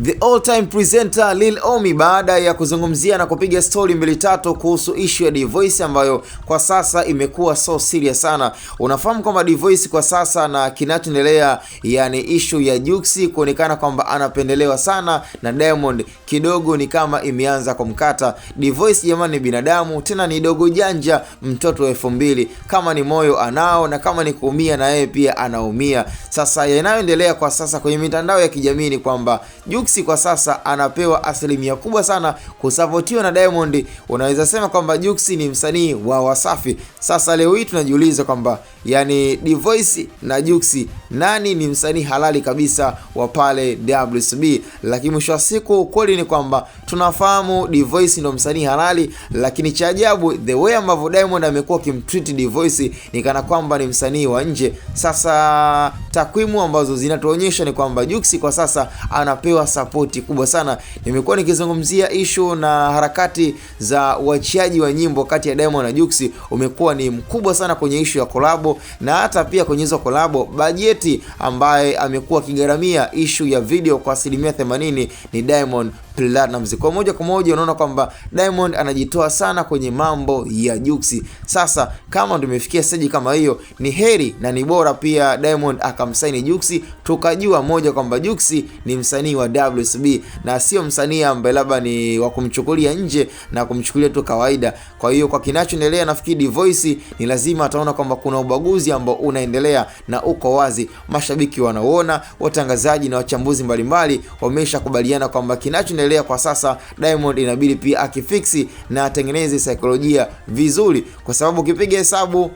The all-time presenter Lil Omi baada ya kuzungumzia na kupiga story mbili tatu kuhusu issue ya D'Voice ambayo kwa sasa imekuwa so serious sana. Unafahamu kwamba D'Voice kwa sasa na kinachoendelea yani issue ya Jux kuonekana kwamba anapendelewa sana na Diamond kidogo ni kama imeanza kumkata. D'Voice jamani ni binadamu, tena ni dogo janja, mtoto wa 2000, kama ni moyo anao na kama ni kuumia na yeye pia anaumia. Sasa yanayoendelea kwa sasa kwenye mitandao ya kijamii ni kwamba Jux kwa sasa anapewa asilimia kubwa sana kusapotiwa na Diamond. Unaweza sema kwamba Jux ni msanii wa Wasafi. Sasa leo hii tunajiuliza kwamba yani D'Voice na Jux nani ni msanii halali kabisa wa pale WCB. Lakini mwisho wa siku kweli ni kwamba tunafahamu D'Voice ndo msanii halali, lakini cha ajabu the way ambavyo Diamond amekuwa kimtreat D'Voice ni kana kwamba ni msanii wa nje. Sasa takwimu ambazo zinatuonyesha ni kwamba Jux kwa sasa anapewa support kubwa sana. Nimekuwa nikizungumzia issue na harakati za uachiaji wa nyimbo kati ya Diamond na Jux umekuwa ni mkubwa sana kwenye issue ya collab, na hata pia kwenye hizo collab bajeti ambaye amekuwa kigaramia issue ya video kwa 80% ni Diamond Platnumz. Kwa moja unaona kwamba Diamond anajitoa sana kwenye mambo ya Jux. Sasa kama tumefikia stage kama hiyo, ni heri na ni bora pia Diamond akamsaini Jux, tukajua moja kwamba Jux ni msanii wa WCB na sio msanii ambaye labda ni wa kumchukulia nje na kumchukulia tu kawaida. Kwa hiyo kwa kinachoendelea nafikiri D'Voice ni lazima ataona kwamba kuna ubaguzi ambao unaendelea na uko wazi. Mashabiki wanaona, watangazaji na wachambuzi mbalimbali wameshakubaliana kwamba kinachoendelea kwa sasa Diamond inabidi pia akifiksi na atengeneze saikolojia vizuri, kwa sababu ukipiga hesabu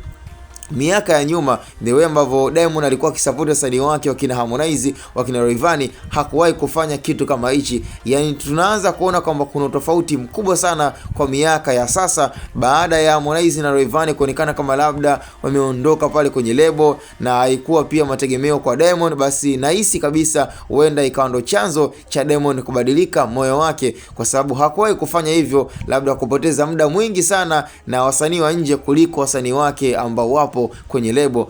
miaka ya nyuma the way ambavyo Diamond alikuwa akisupport wasanii wake wakina Harmonize, wakina Rayvanny, hakuwahi kufanya kitu kama hichi. Yani tunaanza kuona kwamba kuna tofauti mkubwa sana kwa miaka ya sasa baada ya Harmonize na Rayvanny kuonekana kama labda wameondoka pale kwenye lebo na haikuwa pia mategemeo kwa Diamond. Basi nahisi kabisa huenda ikawa ndo chanzo cha Diamond kubadilika moyo wake, kwa sababu hakuwahi kufanya hivyo, labda kupoteza muda mwingi sana na wasanii wa nje kuliko wasanii wake ambao wapo kwenye lebo.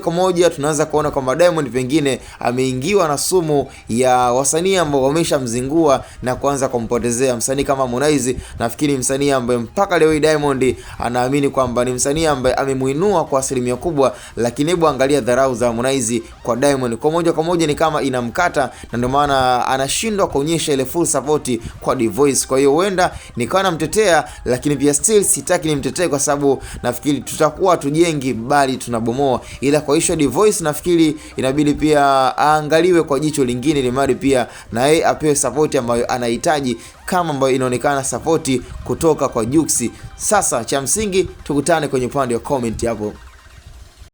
Kwa moja tunaanza kuona kwamba Diamond pengine ameingiwa na sumu ya wasanii ambao wameshamzingua na kuanza kumpotezea. Msanii kama Harmonize nafikiri msanii ambaye mpaka leo Diamond anaamini kwamba ni msanii ambaye amemuinua kwa asilimia kubwa, lakini hebu angalia dharau za Harmonize kwa Diamond. Kwa moja ni kama inamkata, na ndio maana anashindwa kuonyesha ile full support kwa D'Voice. Kwa hiyo huenda nikawa namtetea, lakini pia still sitaki nimtetee kwa sababu nafikiri tutakuwa tujengi bali tunabomoa. Ila kwa issue D'Voice nafikiri inabidi pia aangaliwe kwa jicho lingine, ili mali pia na yeye apewe support ambayo anahitaji kama ambayo inaonekana support kutoka kwa Jux. Sasa cha msingi tukutane kwenye upande wa comment hapo.